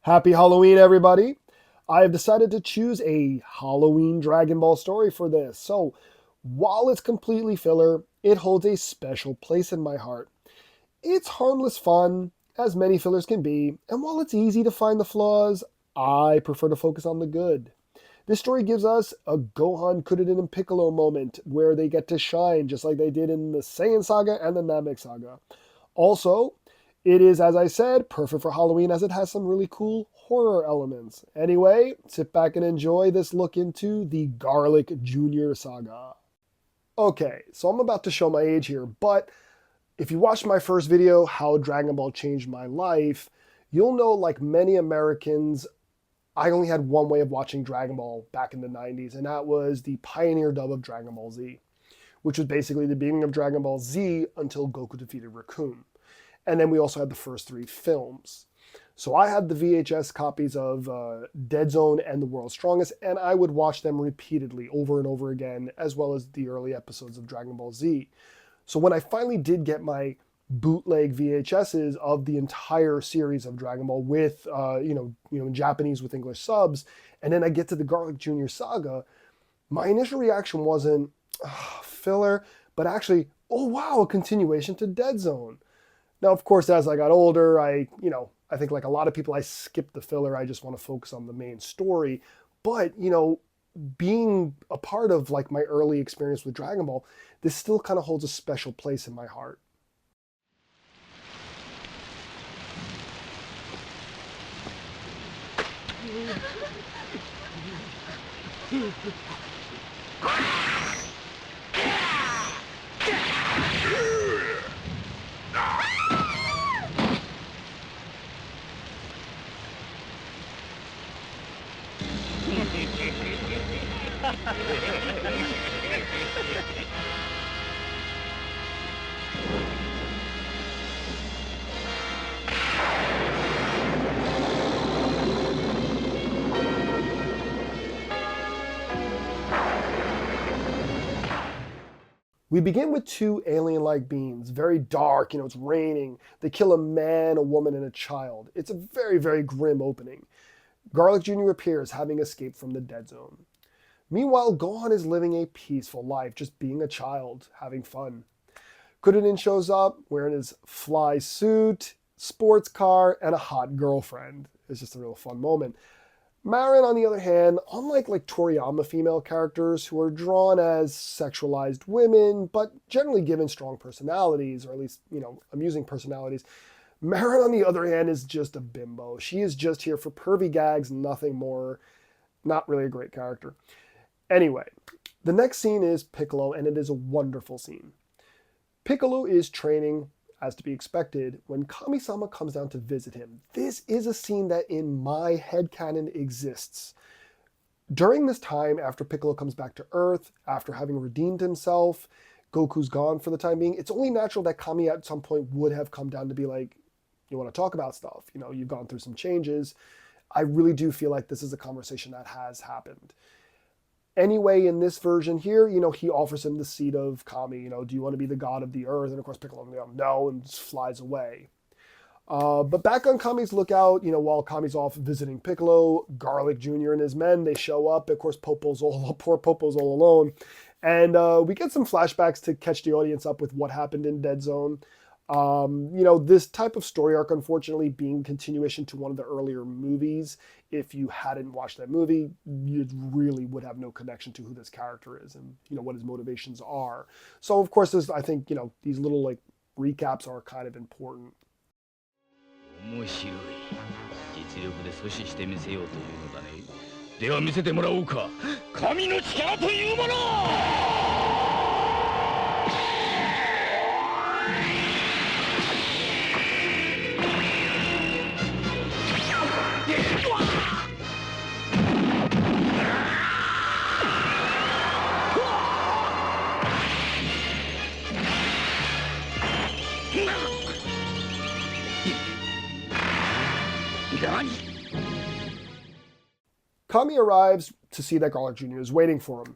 Happy Halloween, everybody! I have decided to choose a Halloween Dragon Ball story for this. So, while it's completely filler, it holds a special place in my heart. It's harmless fun, as many fillers can be, and while it's easy to find the flaws, I prefer to focus on the good. This story gives us a Gohan, Kuririn, and Piccolo moment where they get to shine just like they did in the Saiyan Saga and the Namek Saga. Also, it is, as I said, perfect for Halloween as it has some really cool horror elements. Anyway, sit back and enjoy this look into the Garlic Jr. saga. Okay, so I'm about to show my age here, but if you watched my first video, How Dragon Ball Changed My Life, you'll know, like many Americans, I only had one way of watching Dragon Ball back in the 90s, and that was the Pioneer dub of Dragon Ball Z, which was basically the beginning of Dragon Ball Z until Goku defeated Raccoon. And then we also had the first three films. So I had the VHS copies of Dead Zone and The World's Strongest, and I would watch them repeatedly over and over again, as well as the early episodes of Dragon Ball Z. So when I finally did get my bootleg VHSs of the entire series of Dragon Ball with, in Japanese with English subs, and then I get to the Garlic Jr. saga, my initial reaction wasn't filler, but actually, oh wow, a continuation to Dead Zone. Now, of course, as I got older, I think like a lot of people, I skipped the filler. I just want to focus on the main story. But, being a part of like my early experience with Dragon Ball, this still kind of holds a special place in my heart. We begin with two alien-like beings, very dark, it's raining. They kill a man, a woman, and a child. It's a very, very grim opening. Garlic Jr. appears, having escaped from the Dead Zone. Meanwhile, Gohan is living a peaceful life, just being a child, having fun. Kuririn shows up wearing his fly suit, sports car, and a hot girlfriend. It's just a real fun moment. Marin, on the other hand, unlike like Toriyama female characters who are drawn as sexualized women, but generally given strong personalities, or at least, amusing personalities, Marin, on the other hand, is just a bimbo. She is just here for pervy gags, nothing more. Not really a great character. Anyway, the next scene is Piccolo, and it is a wonderful scene. Piccolo is training, as to be expected, when Kami-sama comes down to visit him. This is a scene that in my headcanon exists. During this time, after Piccolo comes back to Earth, after having redeemed himself, Goku's gone for the time being, it's only natural that Kami at some point would have come down to be like, you want to talk about stuff, you've gone through some changes. I really do feel like this is a conversation that has happened. Anyway, in this version here, he offers him the seat of Kami. Do you want to be the god of the earth? And of course, Piccolo, no, and just flies away. But back on Kami's lookout, while Kami's off visiting Piccolo, Garlic Jr. and his men, they show up. Of course, poor Popo's all alone. And we get some flashbacks to catch the audience up with what happened in Dead Zone. This type of story arc, unfortunately, being continuation to one of the earlier movies, if you hadn't watched that movie, you really would have no connection to who this character is and, what his motivations are. So, of course, I think, these little, like, recaps are kind of important. 面白い。実力で阻止してみせようというのだね。では見せてもらおうか。神の力というもの！Kami arrives to see that Garlic Jr. is waiting for him.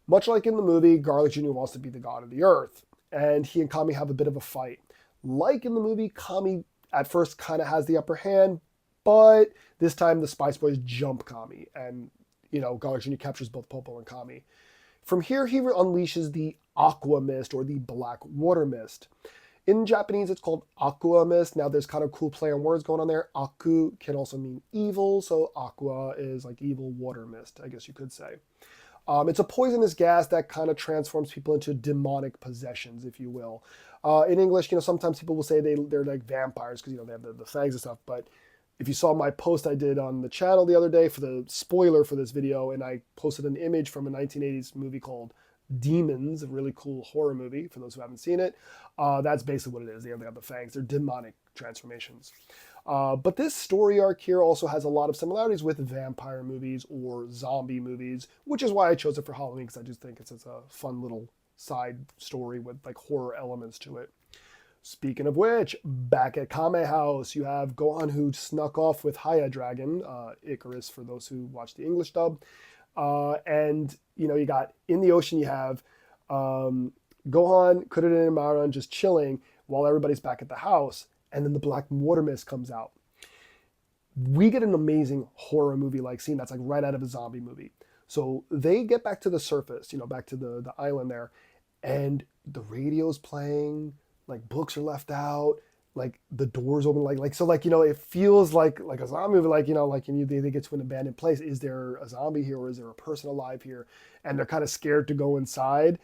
Much like in the movie, Garlic Jr. wants to be the god of the earth, and he and Kami have a bit of a fight. Like in the movie, Kami at first kind of has the upper hand, But this time the Spice Boys jump Kami, and Garlic Jr. captures both Popo and Kami. From here, he unleashes the Aqua Mist, or the Black Water Mist. In Japanese, it's called Aqua Mist. Now, there's kind of cool play on words going on there. Aku can also mean evil, so Aqua is like evil water mist, I guess you could say. It's a poisonous gas that kind of transforms people into demonic possessions, if you will. In English, sometimes people will say they're like vampires because, they have the fangs and stuff. But if you saw my post I did on the channel the other day for the spoiler for this video, and I posted an image from a 1980s movie called Demons, a really cool horror movie for those who haven't seen it. That's basically what it is. They have the fangs. They're demonic transformations. But this story arc here also has a lot of similarities with vampire movies or zombie movies, which is why I chose it for Halloween, because I just think it's a fun little side story with like horror elements to it. Speaking of which, back at Kame House, you have Gohan, who snuck off with Haya Dragon, Icarus for those who watch the English dub. And you got in the ocean, you have Gohan, Kuririn, and Maran just chilling while everybody's back at the house. And then the Black Water Mist comes out. We get an amazing horror movie-like scene that's like right out of a zombie movie. So they get back to the surface, back to the island there, and the radio's playing, like books are left out, like the doors open, it feels like a zombie movie, they get to an abandoned place. Is there a zombie here, or is there a person alive here? And they're kind of scared to go inside.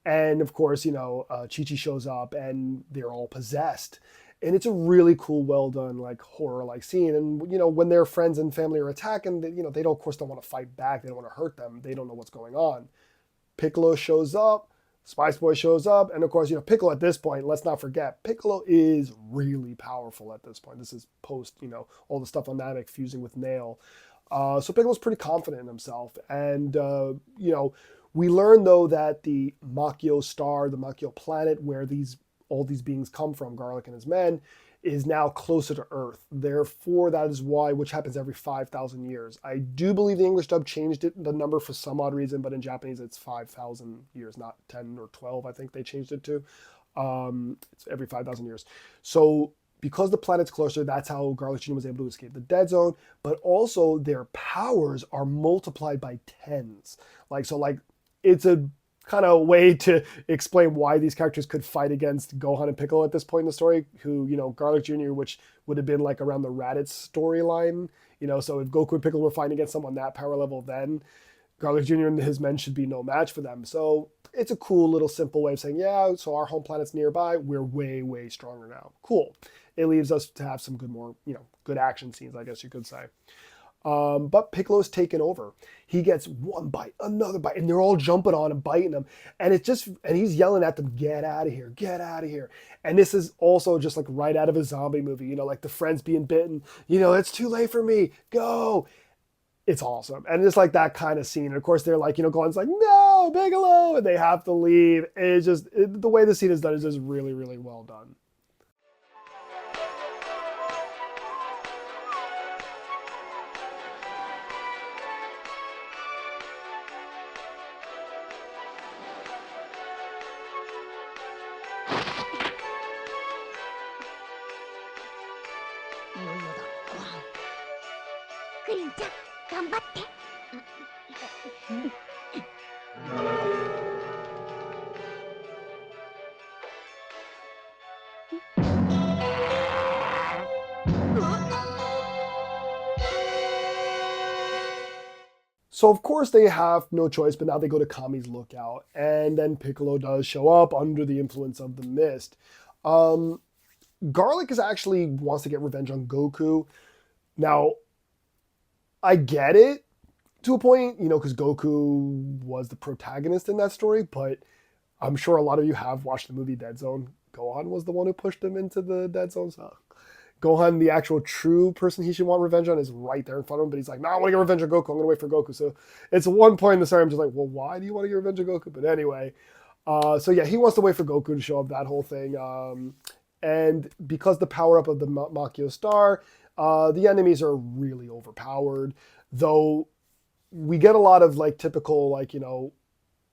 And of course, Chi-Chi shows up and they're all possessed. And it's a really cool, well done, like horror like scene. And when their friends and family are attacking, they don't, of course, don't want to fight back. They don't want to hurt them. They don't know what's going on. Piccolo shows up. Spice Boy shows up, and of course, Piccolo at this point, let's not forget, Piccolo is really powerful at this point. This is post, all the stuff on Namek fusing with Nail. So Piccolo's pretty confident in himself. And, we learn, though, that the Makio star, the Makio planet, where all these beings come from, Garlic and his men, is now closer to Earth. Therefore, that is why, which happens every 5,000 years. I do believe the English dub changed the number for some odd reason, but in Japanese it's 5,000 years, not 10 or 12, I think they changed it to. It's every 5,000 years. So because the planet's closer, that's how Garlic Jr. was able to escape the dead zone, but also their powers are multiplied by tens. It's a kind of way to explain why these characters could fight against Gohan and Piccolo at this point in the story, who, Garlic Jr., which would have been like around the Raditz storyline, so if Goku and Piccolo were fighting against someone that power level, then Garlic Jr. and his men should be no match for them. So it's a cool little simple way of saying, yeah, so our home planet's nearby, we're way, way stronger now. Cool. It leaves us to have some good action scenes, I guess you could say. But Piccolo's taken over. He gets one bite, another bite, and they're all jumping on him, biting him. And he's yelling at them, get out of here, get out of here. And this is also just like right out of a zombie movie, like the friends being bitten, it's too late for me, go. It's awesome. And it's like that kind of scene. And of course they're like, Gohan's like, no, Piccolo, and they have to leave. It's just, the way the scene is done is just really, really well done. So of course they have no choice, but now they go to Kami's lookout, and then Piccolo does show up under the influence of the mist. Garlic actually wants to get revenge on Goku. Now, I get it to a point, because Goku was the protagonist in that story, but I'm sure a lot of you have watched the movie Dead Zone. Gohan was the one who pushed him into the Dead Zone, so Gohan, the actual true person he should want revenge on, is right there in front of him, but he's like, no, I want to get revenge on Goku. I'm going to wait for Goku. So it's one point in the story, I'm just like, well, why do you want to get revenge on Goku? But anyway, so yeah, he wants to wait for Goku to show up, that whole thing. And because the power-up of the Makio Star, the enemies are really overpowered, though we get a lot of typical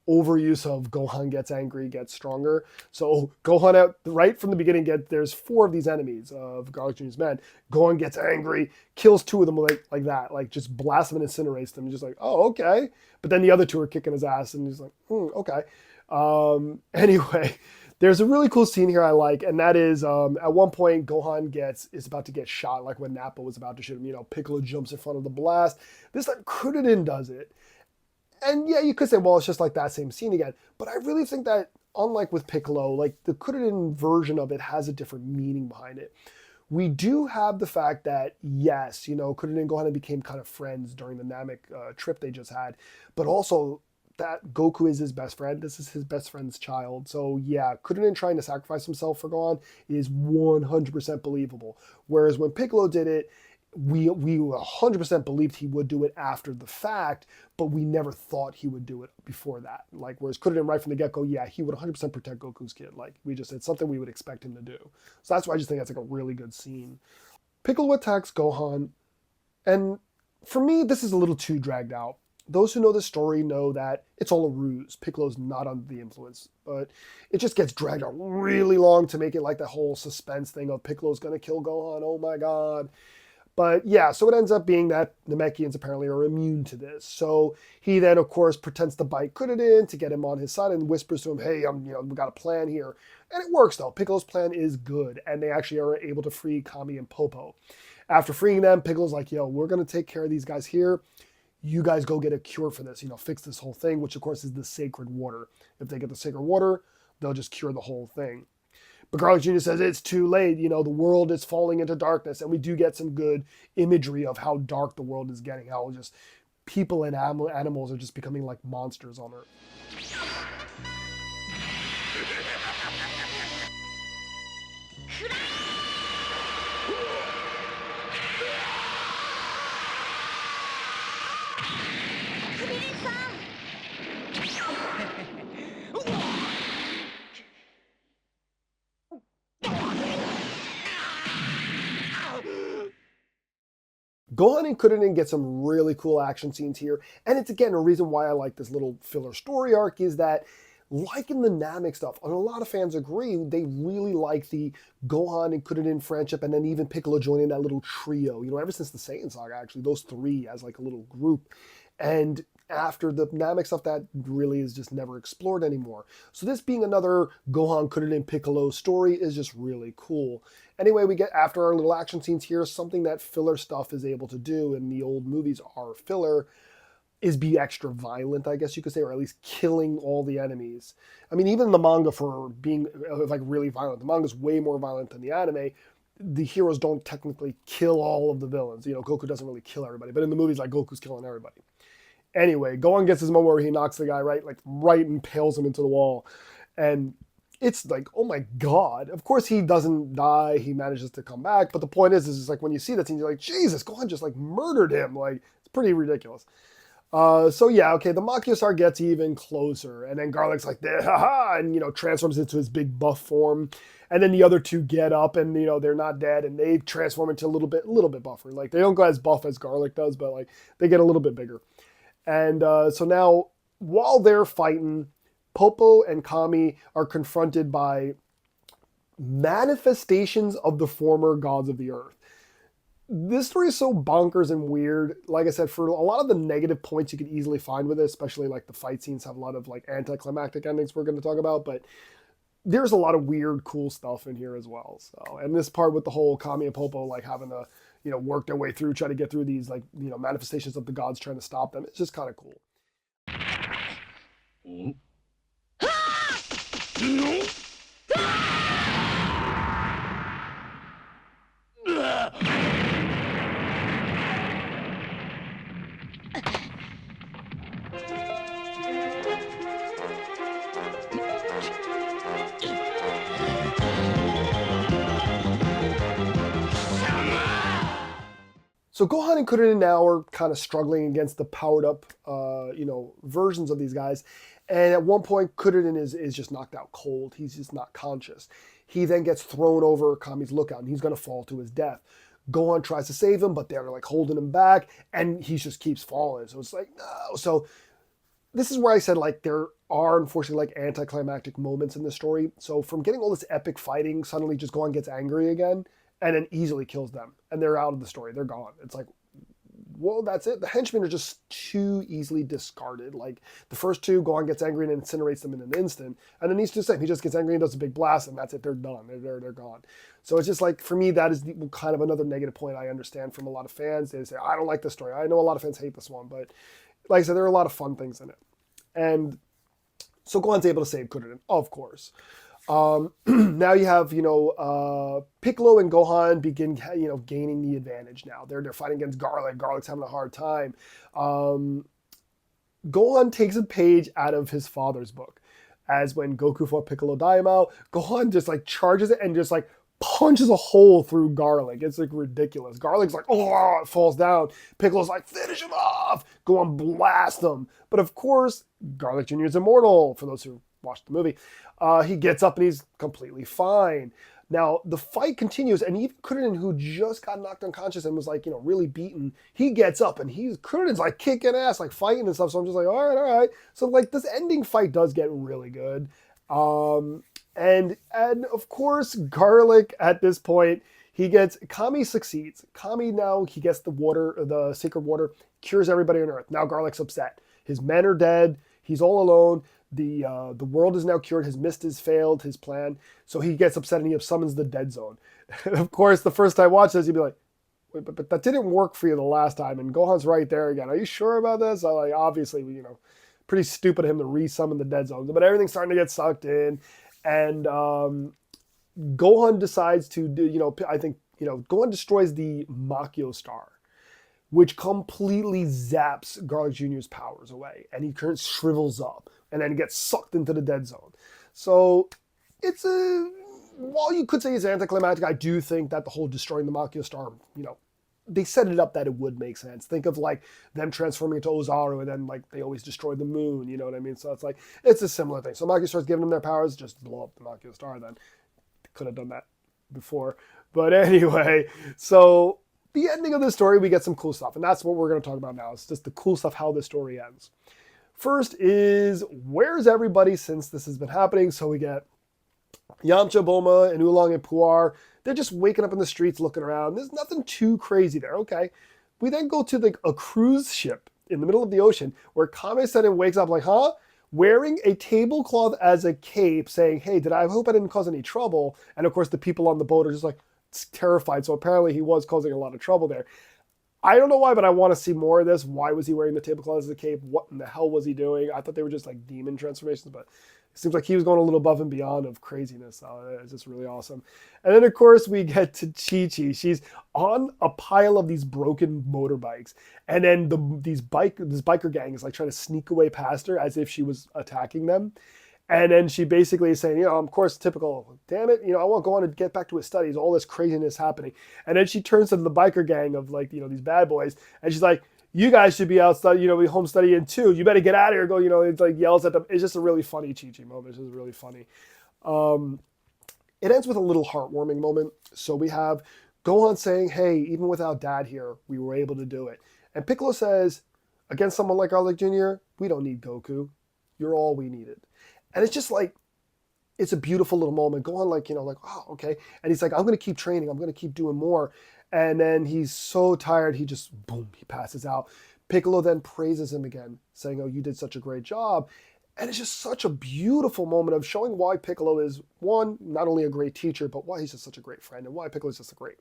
overuse of Gohan gets angry, gets stronger. So Gohan out right from the beginning there's four of these enemies of Garlic Jr.'s men. Gohan gets angry, kills two of them like that, like just blasts them and incinerates them. Just like, oh, okay. But then the other two are kicking his ass, and he's like, okay. Anyway, there's a really cool scene here I like, and that is at one point Gohan is about to get shot, like when Nappa was about to shoot him. Piccolo jumps in front of the blast. This time Krillin does it. And yeah, you could say, well, it's just like that same scene again. But I really think that, unlike with Piccolo, like the Krillin version of it has a different meaning behind it. We do have the fact that, yes, Krillin and Gohan became kind of friends during the Namek trip they just had. But also, that Goku is his best friend. This is his best friend's child. So yeah, Krillin trying to sacrifice himself for Gohan is 100% believable. Whereas when Piccolo did it, we 100% believed he would do it after the fact, but we never thought he would do it before that. Like, whereas Krillin right from the get-go, yeah, he would 100% protect Goku's kid. Like, it's something we would expect him to do. So that's why I just think that's like a really good scene. Piccolo attacks Gohan, and for me, this is a little too dragged out. Those who know the story know that it's all a ruse. Piccolo's not under the influence, but it just gets dragged out really long to make it like the whole suspense thing of Piccolo's gonna kill Gohan. Oh my god. But yeah, so it ends up being that Namekians apparently are immune to this. So he then, of course, pretends to bite Krillin to get him on his side and whispers to him, hey, we got a plan here. And it works, though. Piccolo's plan is good, and they actually are able to free Kami and Popo. After freeing them, Piccolo's like, we're going to take care of these guys here. You guys go get a cure for this, fix this whole thing, which, of course, is the sacred water. If they get the sacred water, they'll just cure the whole thing. But Garlic Jr. says it's too late. The world is falling into darkness. And we do get some good imagery of how dark the world is getting, how just people and animals are just becoming like monsters on Earth. Gohan and Krillin get some really cool action scenes here, and it's again a reason why I like this little filler story arc is that, like in the Namek stuff, and a lot of fans agree, they really like the Gohan and Krillin friendship, and then even Piccolo joining that little trio. Ever since the Saiyan saga, actually, those three as like a little group, and after the Namek stuff, that really is just never explored anymore. So this being another Gohan, Krillin, Piccolo story is just really cool. Anyway, we get, after our little action scenes here, something that filler stuff is able to do, and the old movies are filler, is be extra violent, I guess you could say, or at least killing all the enemies. I mean, even the manga for being like really violent, the manga is way more violent than the anime. The heroes don't technically kill all of the villains. Goku doesn't really kill everybody, but in the movies, like, Goku's killing everybody. Anyway, Gohan gets his moment where he knocks the guy right impales him into the wall. And it's like, oh my god. Of course he doesn't die, he manages to come back, but the point is like when you see that scene, you're like, Jesus, Gohan just like murdered him. Like, it's pretty ridiculous. So yeah, okay, the Makyosar gets even closer, and then Garlic's like, haha, and transforms into his big buff form. And then the other two get up, and they're not dead, and they transform into a little bit buffer. Like, they don't go as buff as Garlic does, but like they get a little bit bigger. And so now, while they're fighting, Popo and Kami are confronted by manifestations of the former gods of the earth. This story is so bonkers and weird. Like I said, for a lot of the negative points you could easily find with it, especially like the fight scenes have a lot of like anticlimactic endings we're going to talk about, but there's a lot of weird, cool stuff in here as well. So, and this part with the whole Kami and Popo like having to, work their way through, try to get through these like, manifestations of the gods trying to stop them. It's just kind of cool. So Gohan and Krillin now are kind of struggling against the powered up, versions of these guys. And at one point, Krillin is just knocked out cold. He's just not conscious. He then gets thrown over Kami's lookout, and he's going to fall to his death. Gohan tries to save him, but they're like holding him back, and he just keeps falling. So it's like, no. So this is where I said, like, there are unfortunately like anticlimactic moments in the story. So from getting all this epic fighting, suddenly just Gohan gets angry again and then easily kills them. And they're out of the story. They're gone. It's like, well, that's it. The henchmen are just too easily discarded. Like the first two, Gohan gets angry and incinerates them in an instant. And then these two same. He just gets angry and does a big blast, and that's it. They're done. They're gone. So it's just like, for me, that is kind of another negative point I understand from a lot of fans. They say, I don't like this story. I know a lot of fans hate this one, but like I said, there are a lot of fun things in it. And so Gohan's able to save Kuririn, of course. Now you have, Piccolo and Gohan begin, gaining the advantage now. They're fighting against Garlic. Garlic's having a hard time. Gohan takes a page out of his father's book. As when Goku fought Piccolo Daimao, Gohan just like charges it and just like punches a hole through Garlic. It's like ridiculous. Garlic's like, oh, it falls down. Piccolo's like, finish him off. Gohan blasts him. But of course, Garlic Jr. is immortal, for those who watched the movie. He gets up and he's completely fine. Now, the fight continues, and even Kuririn, who just got knocked unconscious and was like, really beaten, he gets up and Kuririn's like kicking ass, like fighting and stuff. So I'm just like, all right. So like this ending fight does get really good. And of course, Garlic at this point, Kami succeeds. Kami now, he gets the water, the sacred water, cures everybody on Earth. Now Garlic's upset. His men are dead. He's all alone. The world is now cured. His mist has failed, his plan. So he gets upset and he summons the dead zone. And of course, the first time I watched this, you'd be like, wait, but that didn't work for you the last time. And Gohan's right there again. Are you sure about this? Like, obviously, pretty stupid of him to resummon the dead zone. But everything's starting to get sucked in. And Gohan decides to do, I think, Gohan destroys the Makio star, which completely zaps Garlic Jr.'s powers away. And he shrivels up and then gets sucked into the dead zone. So it's while you could say it's anticlimactic, I do think that the whole destroying the Makio star, they set it up that it would make sense. Think of like them transforming into Ozaru and then like they always destroy the moon, you know what I mean? So it's like, it's a similar thing. So Makio star's giving them their powers, just blow up the Makio star then. Could have done that before. But anyway, so the ending of the story, we get some cool stuff. And that's what we're going to talk about now. It's just the cool stuff, how the story ends. First is, where's everybody since this has been happening? So we get Yamcha, Bulma, and Oolong and Puar. They're just waking up in the streets looking around. There's nothing too crazy there. Okay. We then go to like a cruise ship in the middle of the ocean where Kame-sen wakes up like, huh? Wearing a tablecloth as a cape saying, hey, I hope I didn't cause any trouble. And of course the people on the boat are just like terrified. So apparently he was causing a lot of trouble there. I don't know why, but I want to see more of this. Why was he wearing the tablecloth as a cape? What in the hell was he doing? I thought they were just like demon transformations, but it seems like he was going a little above and beyond of craziness. It's just really awesome. And then, of course, we get to Chi-Chi. She's on a pile of these broken motorbikes. And then this biker gang is like trying to sneak away past her as if she was attacking them. And then she basically is saying, of course, typical, damn it, I want Gohan to get back to his studies, all this craziness happening. And then she turns to the biker gang of like, these bad boys. And she's like, you guys should be out studying, home studying too. You better get out of here. Go, it's like yells at them. It's just a really funny Chi-Chi moment. It's just really funny. It ends with a little heartwarming moment. So we have Gohan saying, hey, even without Dad here, we were able to do it. And Piccolo says, against someone like Garlic Jr., we don't need Goku. You're all we needed. And it's just like, it's a beautiful little moment. Gohan like, oh, okay. And he's like, I'm going to keep training. I'm going to keep doing more. And then he's so tired, he just, boom, he passes out. Piccolo then praises him again, saying, oh, you did such a great job. And it's just such a beautiful moment of showing why Piccolo is, one, not only a great teacher, but why he's just such a great friend and why Piccolo is just a great,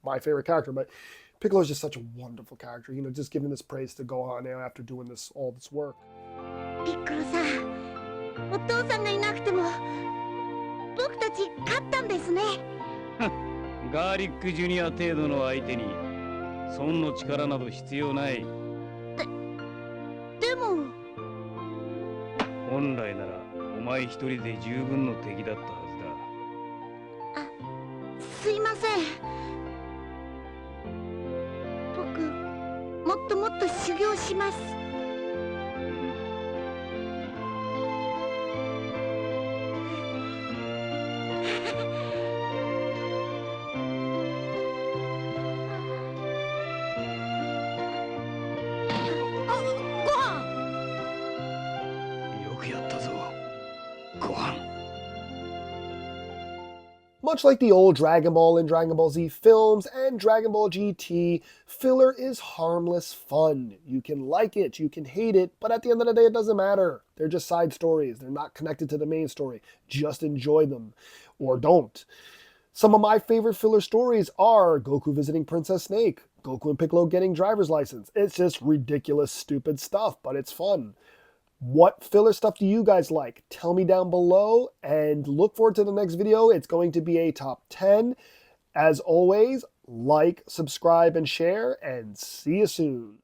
my favorite character. But Piccolo is just such a wonderful character, just giving this praise to Gohan after doing all this work. Piccolo-san, お父さんがいなくても僕たち勝ったんですね。ガーリックジュニア程度の相手に孫の力など必要ない。でも本来ならお前一人で十分の敵だったはずだ。あ、すいません。僕もっともっと修行します。よくやったぞ。Much like the old Dragon Ball and Dragon Ball Z films and Dragon Ball GT, filler is harmless fun. You can like it, you can hate it, but at the end of the day, it doesn't matter. They're just side stories. They're not connected to the main story. Just enjoy them, or don't. Some of my favorite filler stories are Goku visiting Princess Snake, Goku and Piccolo getting driver's license. It's just ridiculous, stupid stuff, but it's fun. What filler stuff do you guys like? Tell me down below, and look forward to the next video. It's going to be a top 10. As always, like, subscribe, and share, and see you soon.